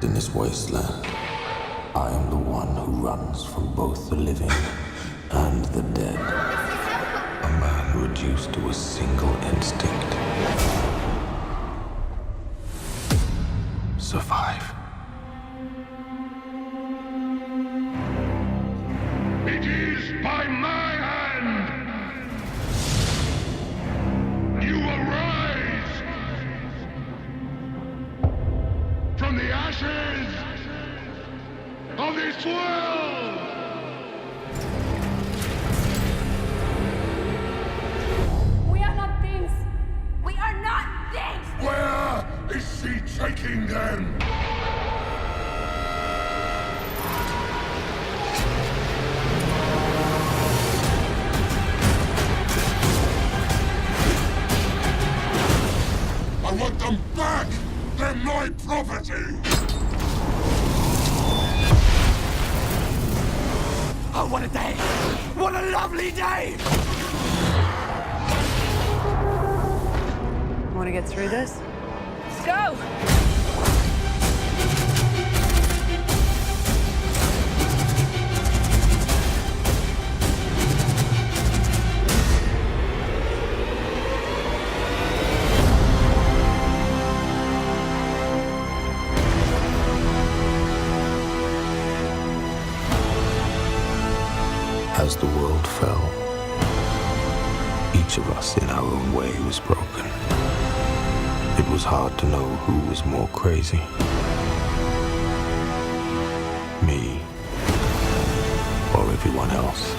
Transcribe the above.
in this wasteland. I am the one who runs from both the living and the dead. A man reduced to a single instinct. Survive. It is by my hand! You arise from the ashes of this world! We are not things! We are not things! Where is she taking them? I want them back! They're my property! Oh, what a day! What a lovely day! Want to get through this? Let's go! As the world fell, each of us in our own way was broken. It was hard to know who was more crazy. Me or everyone else.